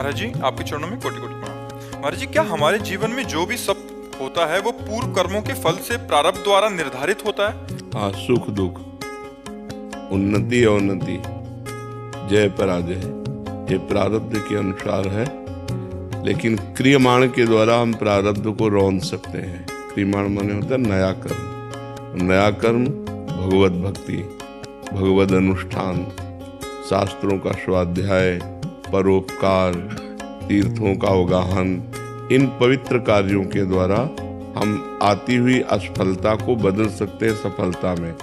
महाराज जी, आपके चरणों में कोटि कोटि प्रणाम। महाराज जी, क्या हमारे जीवन में जो भी सब होता है वो पूर्व कर्मों के फल से प्रारब्ध द्वारा निर्धारित होता है? हाँ, सुख दुख, उन्नति अवनति, जय पराजय, ये प्रारब्ध के अनुसार है। लेकिन क्रियमाण के द्वारा हम प्रारब्ध को रौंद सकते हैं। क्रियमाण माने होता है नया कर्म। नया कर्म भगवत भक्ति, भगवत अनुष्ठान, शास्त्रों का स्वाध्याय, परोपकार, तीर्थों का अवगाहन, इन पवित्र कार्यों के द्वारा हम आती हुई असफलता को बदल सकते हैं सफलता में।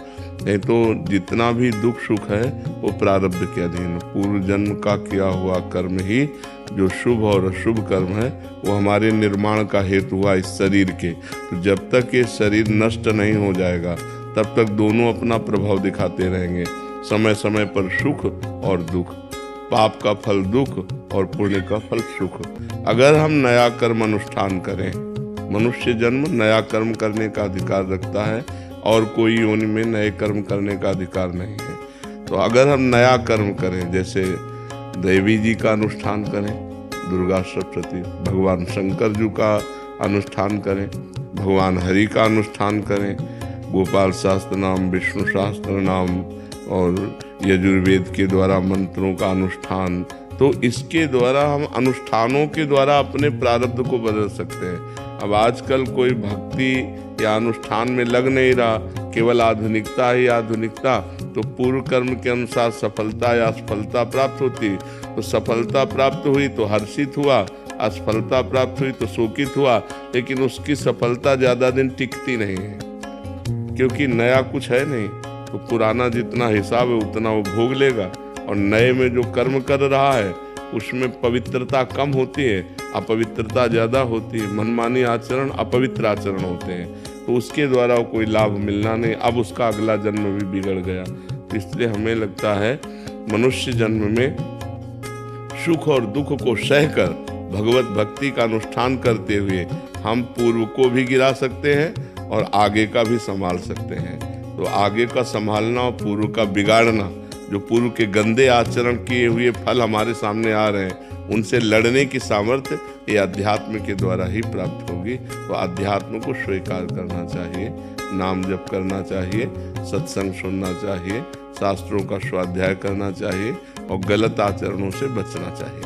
नहीं तो जितना भी दुख सुख है वो प्रारब्ध के अधीन। पूर्व जन्म का किया हुआ कर्म ही जो शुभ और अशुभ कर्म है वो हमारे निर्माण का हेतु हुआ इस शरीर के। तो जब तक ये शरीर नष्ट नहीं हो जाएगा तब तक दोनों अपना प्रभाव दिखाते रहेंगे। समय समय पर सुख और दुख, पाप का फल दुख और पुण्य का फल सुख। अगर हम नया कर्म अनुष्ठान करें, मनुष्य जन्म नया कर्म करने का अधिकार रखता है और कोई योनि में नए कर्म करने का अधिकार नहीं है। तो अगर हम नया कर्म करें, जैसे देवी जी का अनुष्ठान करें, दुर्गा सप्तशती, भगवान शंकर जी का अनुष्ठान करें, भगवान हरि का अनुष्ठान करें, गोपाल शास्त्र नाम, विष्णु शास्त्र नाम और यजुर्वेद के द्वारा मंत्रों का अनुष्ठान, तो इसके द्वारा हम अनुष्ठानों के द्वारा अपने प्रारब्ध को बदल सकते हैं। अब आजकल कोई भक्ति या अनुष्ठान में लग नहीं रहा, केवल आधुनिकता ही आधुनिकता। तो पूर्व कर्म के अनुसार सफलता या असफलता प्राप्त होती, तो सफलता प्राप्त हुई तो हर्षित हुआ, असफलता प्राप्त हुई तो शोकित हुआ। लेकिन उसकी सफलता ज्यादा दिन टिकती नहीं है, क्योंकि नया कुछ है नहीं। तो पुराना जितना हिसाब है उतना वो भोग लेगा, और नए में जो कर्म कर रहा है उसमें पवित्रता कम होती है, अपवित्रता ज्यादा होती है। मनमानी आचरण, अपवित्र आचरण होते हैं, तो उसके द्वारा कोई लाभ मिलना नहीं। अब उसका अगला जन्म भी बिगड़ गया। तो इसलिए हमें लगता है मनुष्य जन्म में सुख और दुख को सहकर भगवत भक्ति का अनुष्ठान करते हुए हम पूर्व को भी गिरा सकते हैं और आगे का भी संभाल सकते हैं। तो आगे का संभालना और पूर्व का बिगाड़ना, जो पूर्व के गंदे आचरण किए हुए फल हमारे सामने आ रहे हैं, उनसे लड़ने की सामर्थ्य ये अध्यात्म के द्वारा ही प्राप्त होगी। तो अध्यात्म को स्वीकार करना चाहिए, नाम जप करना चाहिए, सत्संग सुनना चाहिए, शास्त्रों का स्वाध्याय करना चाहिए और गलत आचरणों से बचना चाहिए।